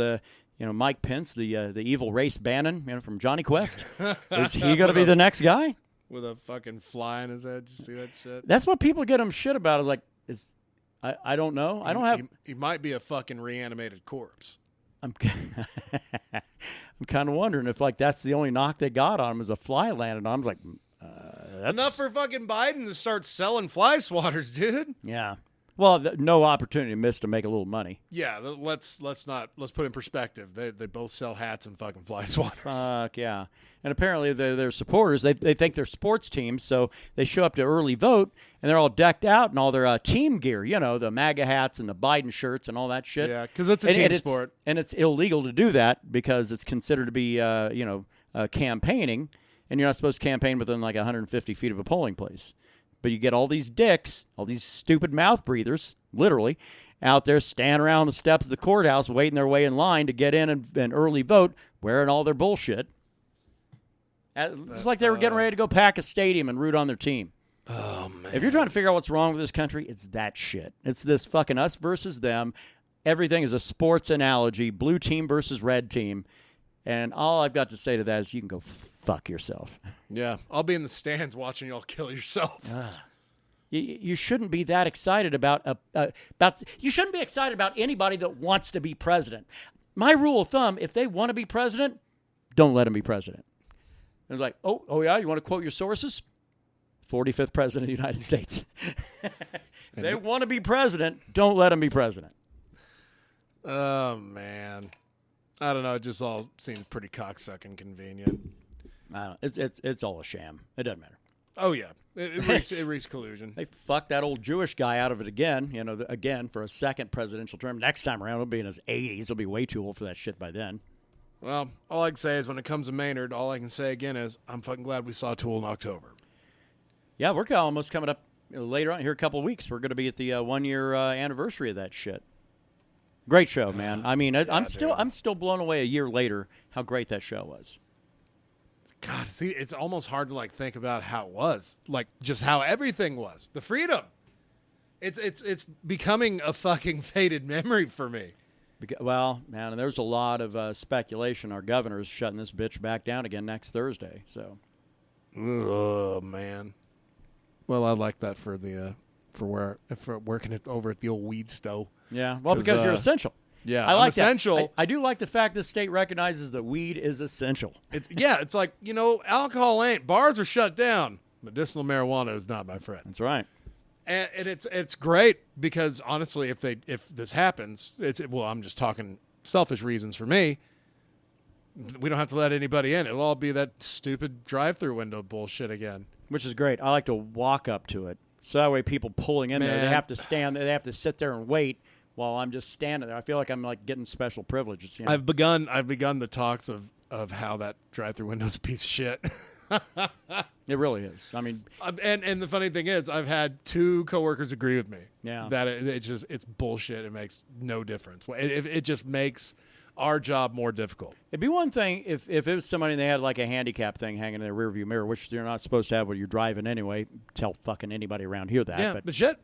Mike Pence, the evil race Bannon, from Johnny Quest, is he going to be the next guy? With a fucking fly in his head. Did you see that shit? That's what people get him shit about. Is like, I don't know. I don't have. He might be a fucking reanimated corpse. I'm kind of wondering if like that's the only knock they got on him is a fly landed on him. I was like, that's enough for fucking Biden to start selling fly swatters, dude. Yeah. Well, no opportunity missed to make a little money. Yeah, let's put in perspective. They both sell hats and fucking fly swatters. Fuck yeah. And apparently their supporters, they think they're sports teams, so they show up to early vote, and they're all decked out in all their team gear, the MAGA hats and the Biden shirts and all that shit. Yeah, because it's a team sport. And it's illegal to do that because it's considered to be, campaigning, and you're not supposed to campaign within like 150 feet of a polling place. But you get all these dicks, all these stupid mouth breathers, literally, out there standing around the steps of the courthouse waiting their way in line to get in and early vote, wearing all their bullshit. It's like they were getting ready to go pack a stadium and root on their team. Oh, man. If you're trying to figure out what's wrong with this country, it's that shit. It's this fucking us versus them. Everything is a sports analogy, blue team versus red team. And all I've got to say to that is you can go fuck yourself. Yeah, I'll be in the stands watching y'all kill yourself. You shouldn't be that excited about you shouldn't be excited about anybody that wants to be president. My rule of thumb, if they want to be president, don't let them be president. It's like, oh yeah, you want to quote your sources? 45th president of the United States. If they want to be president, don't let them be president. Oh, man. I don't know. It just all seems pretty cocksucking convenient. I don't. It's all a sham. It doesn't matter. Oh yeah, it reached collusion. They fucked that old Jewish guy out of it again. Again for a second presidential term. Next time around, he'll be in his 80s. He'll be way too old for that shit by then. Well, all I can say is when it comes to Maynard, all I can say again is I'm fucking glad we saw Tool in October. Yeah, we're almost coming up later on here a couple of weeks. We're going to be at the 1 year anniversary of that shit. Great show, man. I mean, I'm still blown away a year later how great that show was. God, see, it's almost hard to like think about how it was, like just how everything was. The freedom, it's becoming a fucking faded memory for me. Well, man, and there's a lot of speculation. Our governor is shutting this bitch back down again next Thursday. So, oh man. Well, I like that for working it over at the old weed stove. Yeah, well, because you're essential. Yeah, I like essential. That. I do like the fact this state recognizes that weed is essential. It's like, alcohol ain't. Bars are shut down. Medicinal marijuana is not, my friend. That's right. And it's great because honestly, if this happens, I'm just talking selfish reasons for me. We don't have to let anybody in. It'll all be that stupid drive-through window bullshit again. Which is great. I like to walk up to it. So that way people pulling in there, they have to stand there. They have to sit there and wait while I'm just standing there. I feel like I'm like getting special privileges. I've begun the talks of how that drive-through window's a piece of shit. It really is. I mean, and the funny thing is, I've had 2 coworkers agree with me. Yeah. That it's bullshit. It makes no difference. It just makes our job more difficult. it'd be one thing if it was somebody and they had like a handicap thing hanging in their rearview mirror, which you're not supposed to have when you're driving anyway. Tell fucking anybody around here that. Yeah, but shit,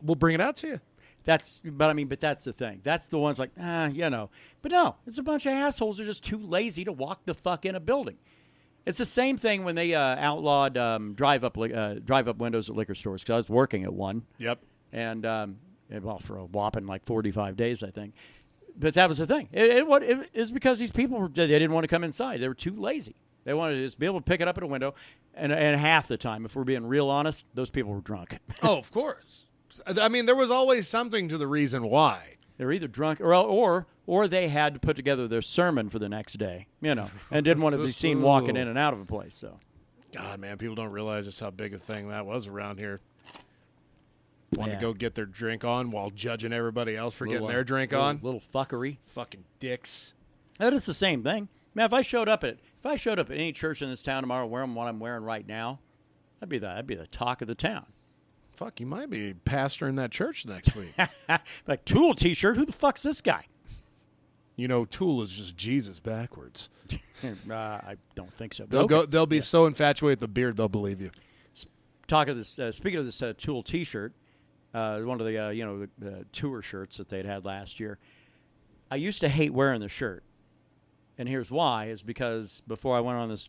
we'll bring it out to you. But that's the thing. That's the ones like, you know. But no, it's a bunch of assholes who are just too lazy to walk the fuck in a building. It's the same thing when they outlawed drive-up windows at liquor stores, because I was working at one. Yep. And, well, for a whopping like 45 days, I think. But that was the thing. It was because these people, they didn't want to come inside. They were too lazy. They wanted to just be able to pick it up at a window. And half the time, if we're being real honest, those people were drunk. Oh, of course. I mean, there was always something to the reason why. They were either drunk or they had to put together their sermon for the next day, you know, and didn't want to be seen walking in and out of a place. So, God, man, people don't realize just how big a thing that was around here. Want to go get their drink on while judging everybody else for getting their drink on. Little fuckery. Fucking dicks. That is the same thing. Man, if I showed up at any church in this town tomorrow wearing what I'm wearing right now, that'd be the talk of the town. Fuck, you might be pastoring that church next week. Like, Tool T-shirt. Who the fuck's this guy? You know, Tool is just Jesus backwards. I don't think so. They'll be so infatuated with the beard they'll believe you. Speaking of this Tool T-shirt, one of the tour shirts that they'd had last year. I used to hate wearing the shirt, and here's why: is because before I went on this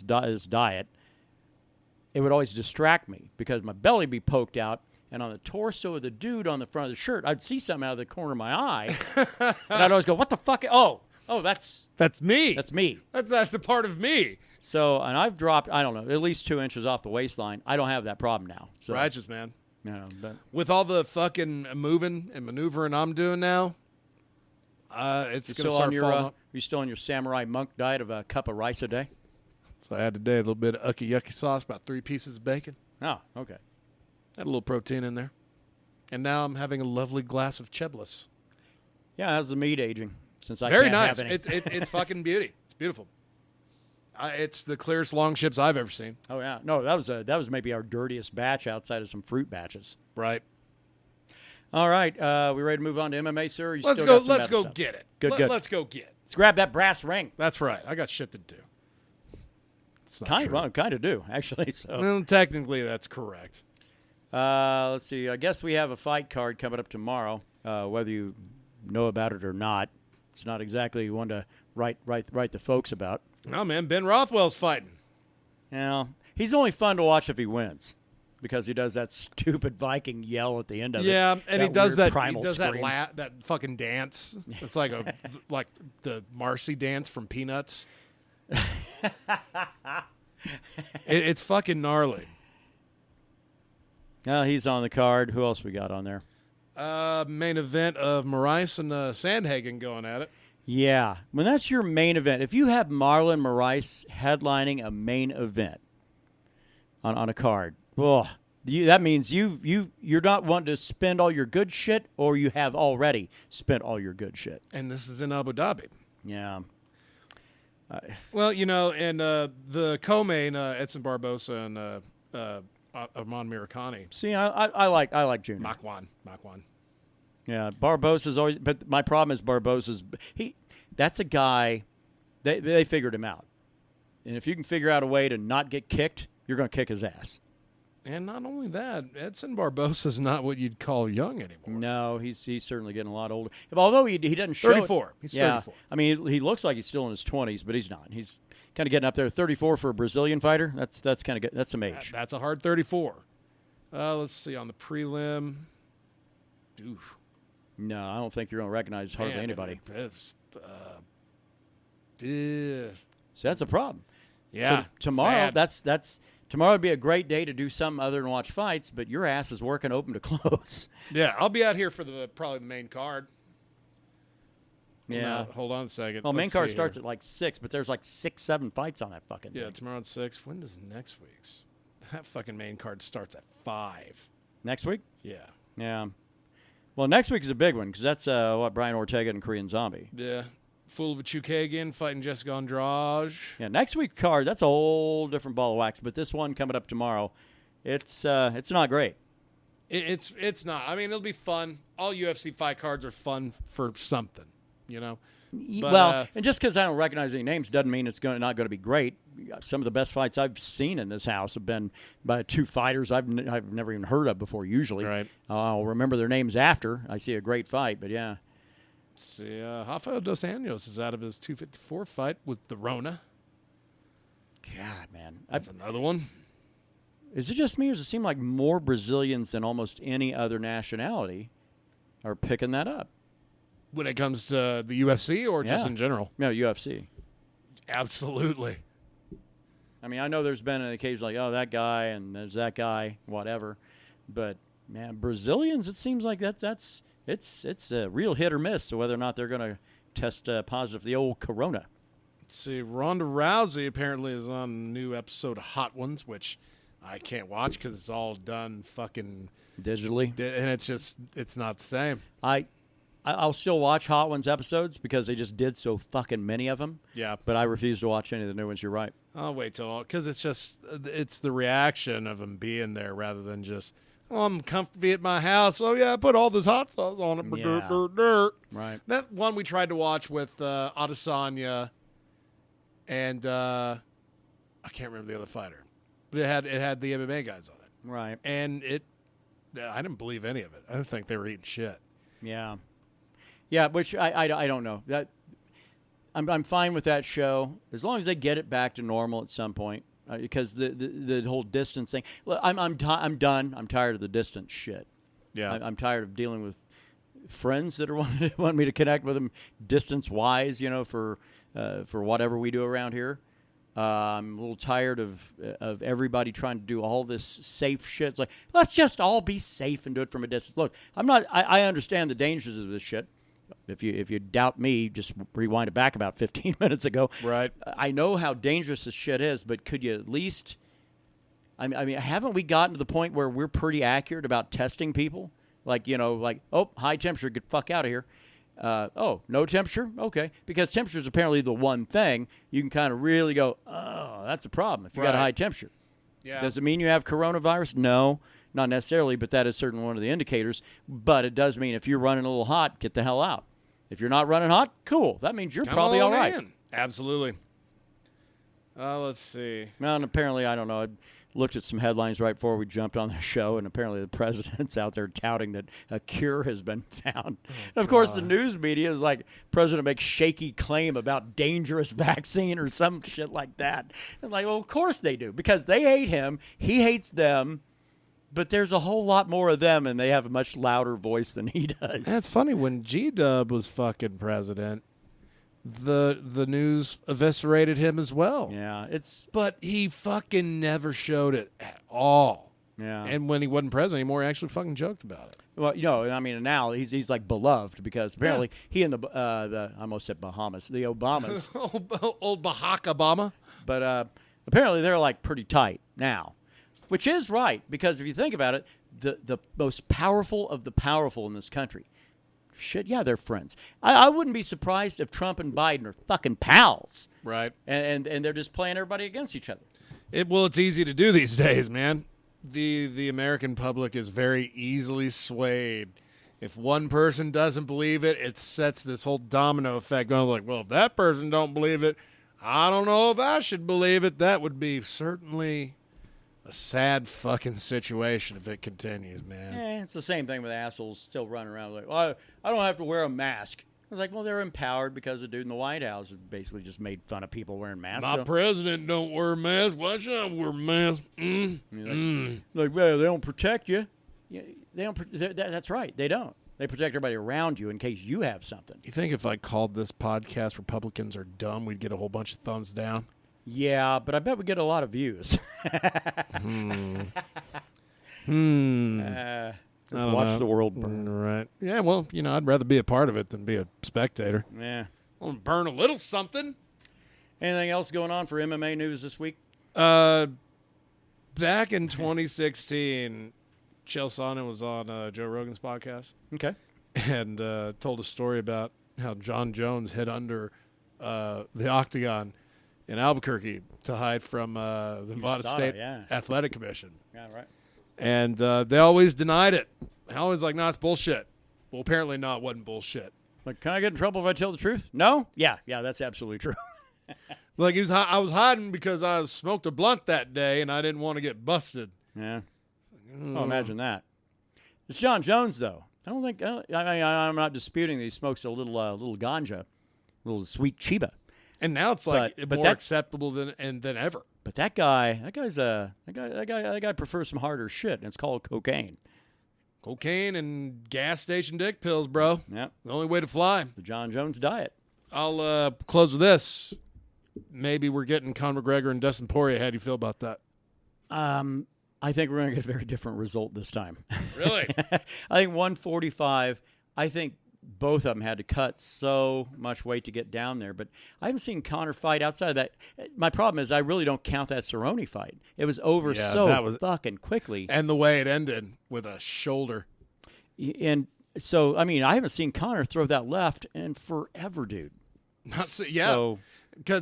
diet, it would always distract me because my belly would be poked out, and on the torso of the dude on the front of the shirt, I'd see something out of the corner of my eye, and I'd always go, "What the fuck? Oh, that's me. That's me. That's a part of me." So, and I've dropped, I don't know, at least 2 inches off the waistline. I don't have that problem now. So, Righteous, man. But with all the fucking moving and maneuvering I'm doing now, it's going to start falling off. You still on your samurai monk diet of a cup of rice a day? So I had today a little bit of ucky yucky sauce, about 3 pieces of bacon. Oh, okay. Had a little protein in there. And now I'm having a lovely glass of Cheblis. Yeah, how's the meat aging? Since I Very can't nice. have any. It's fucking beauty. It's beautiful. It's the clearest long chips I've ever seen. Oh yeah, no, that was maybe our dirtiest batch outside of some fruit batches. Right. All right, we ready to move on to MMA, sir? Let's go get it. Good. Let's go get it. Let's grab that brass ring. That's right. I got shit to do. It's not true. Well, kind of do actually. So well, technically, that's correct. let's see. I guess we have a fight card coming up tomorrow. Whether you know about it or not, it's not exactly one to write the folks about. No, man, Ben Rothwell's fighting. You know, he's only fun to watch if he wins, because he does that stupid Viking yell at the end of it. Yeah, and he does that. He does scream. that fucking dance. It's like like the Marcy dance from Peanuts. It's fucking gnarly. He's on the card. Who else we got on there? Main event of Moraes and Sandhagen going at it. Yeah, when that's your main event, if you have Marlon Moraes headlining a main event on a card, that means you're not wanting to spend all your good shit, or you have already spent all your good shit. And this is in Abu Dhabi. Yeah. Well, you know, and the co-main, Edson Barbosa and Arman Mirikani. See, I like Junior. Makwan. Yeah, Barbosa's always, but my problem is Barbosa's. That's a guy. They figured him out, and if you can figure out a way to not get kicked, you're going to kick his ass. And not only that, Edson Barbosa's not what you'd call young anymore. No, he's certainly getting a lot older. Although he doesn't show 34. He's 34. I mean, he looks like he's still in his 20s, but he's not. He's kind of getting up there. 34 for a Brazilian fighter. That's kind of good. That's some age. That's a hard 34. Let's see on the prelim. Oof. No, I don't think you're going to recognize hardly anybody. So that's a problem. Yeah. So tomorrow, tomorrow would be a great day to do something other than watch fights, but your ass is working open to close. Yeah, I'll be out here for probably the main card. Yeah. Hold on a second. Well, main card starts at like 6, but there's like 6-7 fights on that fucking thing. Yeah, tomorrow at 6. When does next week's? That fucking main card starts at 5. Next week? Yeah. Yeah. Well, next week is a big one because that's Brian Ortega and Korean Zombie. Yeah. Chukagian fighting Jessica Andrade. Yeah, next week card, that's a whole different ball of wax. But this one coming up tomorrow, it's not great. It's not. I mean, it'll be fun. All UFC fight cards are fun for something, you know. But, well, and just because I don't recognize any names doesn't mean it's not going to be great. Some of the best fights I've seen in this house have been by two fighters I've never even heard of before. Usually, right. I'll remember their names after I see a great fight. But yeah, let's see. Rafael dos Anjos is out of his 254 fight with the Rona. God, man, That's another one. Is it just me, or does it seem like more Brazilians than almost any other nationality are picking that up? When it comes to the UFC or just in general? No, UFC. Absolutely. I mean, I know there's been an occasion like, oh, that guy, and there's that guy, whatever. But, man, Brazilians, it seems like it's a real hit or miss, so whether or not they're going to test positive for the old corona. Let's see. Ronda Rousey apparently is on a new episode of Hot Ones, which I can't watch because it's all done fucking digitally. And it's not the same. I'll still watch Hot Ones episodes because they just did so fucking many of them. Yeah. But I refuse to watch any of the new ones. You're right. I'll wait till because it's the reaction of them being there rather than just, oh, I'm comfy at my house. Oh, yeah, I put all this hot sauce on it. Yeah. Right. That one we tried to watch with Adesanya and I can't remember the other fighter. But it had the MMA guys on it. Right. And I didn't believe any of it. I didn't think they were eating shit. Yeah. Yeah, which I don't know. That I'm fine with that show as long as they get it back to normal at some point. Because the whole distance thing. Look, I'm done. I'm tired of the distance shit. Yeah. I'm tired of dealing with friends that want me to connect with them distance wise. For whatever we do around here. I'm a little tired of everybody trying to do all this safe shit. It's like, let's just all be safe and do it from a distance. Look, I understand the dangers of this shit. If you doubt me, just rewind it back about 15 minutes ago. Right. I know how dangerous this shit is, but could you at least, I mean, haven't we gotten to the point where we're pretty accurate about testing people? Like, oh, high temperature, get the fuck out of here. No temperature? Okay. Because temperature is apparently the one thing you can kind of really go, oh, that's a problem if you got a high temperature. Yeah. Does it mean you have coronavirus? No, not necessarily, but that is certainly one of the indicators. But it does mean if you're running a little hot, get the hell out. If you're not running hot, cool. That means you're probably all right. Absolutely. Let's see. Well, and apparently, I don't know. I looked at some headlines right before we jumped on the show, and apparently the president's out there touting that a cure has been found. And of course, the news media is like, president makes shaky claim about dangerous vaccine or some shit like that. And like, well, of course they do, because they hate him. He hates them. But there's a whole lot more of them, and they have a much louder voice than he does. That's funny. When G-Dub was fucking president, the news eviscerated him as well. Yeah, but he fucking never showed it at all. Yeah. And when he wasn't president anymore, he actually fucking joked about it. Well, I mean, now he's like beloved because apparently he and the I almost said Bahamas, the Obamas. Old Barack Obama. But apparently they're like pretty tight now. Which is right, because if you think about it, the most powerful of the powerful in this country, shit, yeah, they're friends. I wouldn't be surprised if Trump and Biden are fucking pals. Right. And they're just playing everybody against each other. It's easy to do these days, man. The American public is very easily swayed. If one person doesn't believe it, it sets this whole domino effect going like, well, if that person don't believe it, I don't know if I should believe it. That would be certainly a sad fucking situation if it continues, man. It's the same thing with assholes still running around like, well, I don't have to wear a mask. I was like, well, they're empowered because the dude in the White House has basically just made fun of people wearing masks. My president don't wear a mask. Why should I wear a mask? Like, well, they don't protect you. They don't. That's right. They don't. They protect everybody around you in case you have something. You think if I called this podcast "Republicans Are Dumb," we'd get a whole bunch of thumbs down? Yeah, but I bet we get a lot of views. Let's watch the world burn. Right. Yeah, well, I'd rather be a part of it than be a spectator. Yeah. I'll burn a little something. Anything else going on for MMA news this week? Back in 2016, Chael Sonnen was on Joe Rogan's podcast. Okay. And told a story about how John Jones hid under the octagon in Albuquerque to hide from the Nevada State Athletic Commission. Yeah, right. And they always denied it. They always like, no, it's bullshit. Well, apparently not. It wasn't bullshit. Like, can I get in trouble if I tell the truth? No? Yeah, that's absolutely true. Like I was hiding because I smoked a blunt that day and I didn't want to get busted. Yeah. Oh, imagine that. It's John Jones, though. I don't think. I'm not disputing that he smokes a little ganja, a little sweet chiba. And now it's like more acceptable than ever. But that guy prefers some harder shit, and it's called cocaine. Cocaine and gas station dick pills, bro. Yep. The only way to fly. The John Jones diet. I'll close with this. Maybe we're getting Conor McGregor and Dustin Poirier. How do you feel about that? I think we're going to get a very different result this time. Really? I think 145, I think both of them had to cut so much weight to get down there. But I haven't seen Conor fight outside of that. My problem is I really don't count that Cerrone fight. It was over fucking quickly. And the way it ended with a shoulder. And so, I mean, I haven't seen Conor throw that left in forever, dude. Because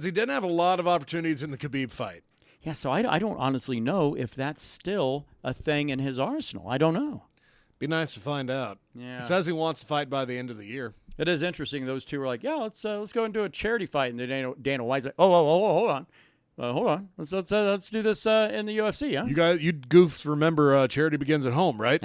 he didn't have a lot of opportunities in the Khabib fight. Yeah, so I don't honestly know if that's still a thing in his arsenal. I don't know. Be nice to find out. Yeah. He says he wants to fight by the end of the year. It is interesting. Those two were like, yeah, let's go and do a charity fight. And then Dana White's like, hold on. Let's do this in the UFC, huh? You goofs remember charity begins at home, right?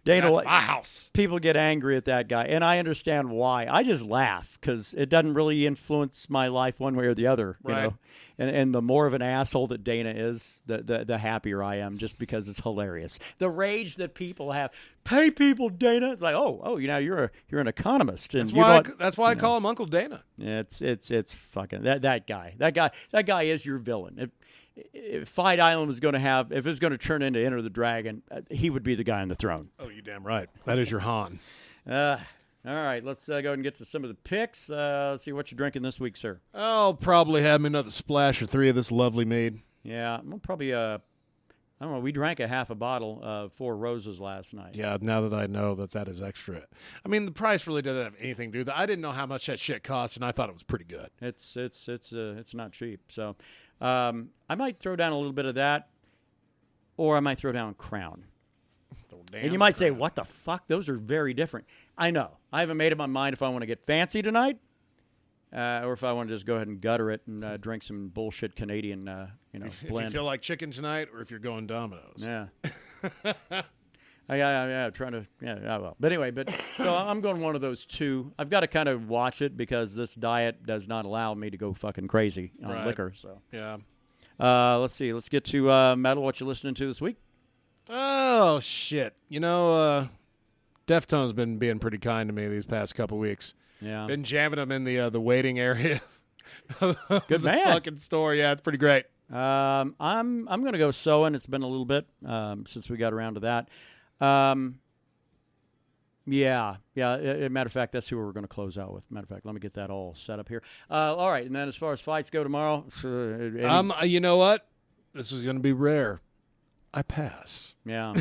Dana That's my house. People get angry at that guy, and I understand why. I just laugh because it doesn't really influence my life one way or the other, you know. And the more of an asshole that Dana is, the happier I am, just because it's hilarious. The rage that people have. Pay people, Dana. It's like, you're an economist, and that's why I call him Uncle Dana. It's fucking that guy. That guy is your villain. If Fight Island was going to have, if it's going to turn into Enter the Dragon, he would be the guy on the throne. Oh, you damn right. That is your Han. All right, let's go ahead and get to some of the picks. Let's see what you're drinking this week, sir. I'll probably have me another splash or 3 of this lovely mead. Yeah, I'm probably I don't know. We drank a half a bottle of Four Roses last night. Yeah, now that I know that is extra. I mean, the price really doesn't have anything to do with it. I didn't know how much that shit cost, and I thought it was pretty good. It's not cheap. So I might throw down a little bit of that, or I might throw down Crown. And you might say, what the fuck? Those are very different. I know. I haven't made up my mind if I want to get fancy tonight or if I want to just go ahead and gutter it and drink some bullshit Canadian, blend. If you feel like chicken tonight or if you're going Domino's. Yeah. Well. But anyway, so I'm going one of those two. I've got to kind of watch it because this diet does not allow me to go fucking crazy on liquor. So yeah. Let's see. Let's get to metal. What you listening to this week? Oh shit! Deftones been being pretty kind to me these past couple weeks. Yeah, been jamming them in the waiting area. Good man. Fucking store. Yeah, it's pretty great. I'm gonna go Soen. It's been a little bit since we got around to that. Yeah. Matter of fact, that's who we're going to close out with. Matter of fact, let me get that all set up here. All right, and then as far as fights go tomorrow, you know what? This is going to be rare. I pass. Yeah,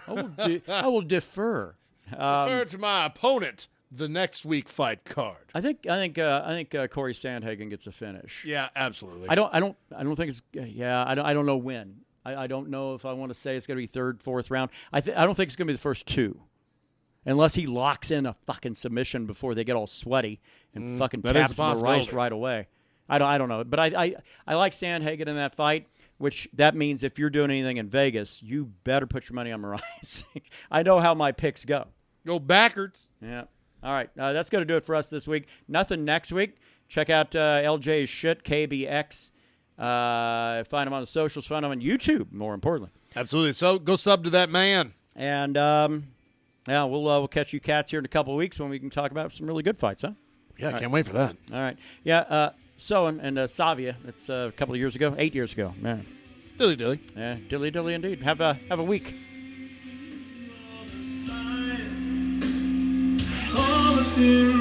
I will defer. Defer to my opponent. The next week fight card. I think Corey Sandhagen gets a finish. Yeah, absolutely. I don't think it's. Yeah, I don't know when. I don't know if I want to say it's going to be third, fourth round. I don't think it's going to be the first two. Unless he locks in a fucking submission before they get all sweaty and fucking taps Moraes right away. I don't know. But I like Sandhagen in that fight, which that means if you're doing anything in Vegas, you better put your money on Moraes. I know how my picks go. Go backwards. Yeah. All right. That's going to do it for us this week. Nothing next week. Check out LJ's shit, KBX. Find him on the socials. Find him on YouTube, more importantly. Absolutely. So go sub to that man. And yeah, we'll catch you cats here in a couple of weeks when we can talk about some really good fights, huh? Yeah, can't wait for that. All right. Yeah, Soen and Savia, it's a couple of years ago, 8 years ago. Man. Dilly dilly. Yeah, dilly dilly indeed. Have a week. Harvesting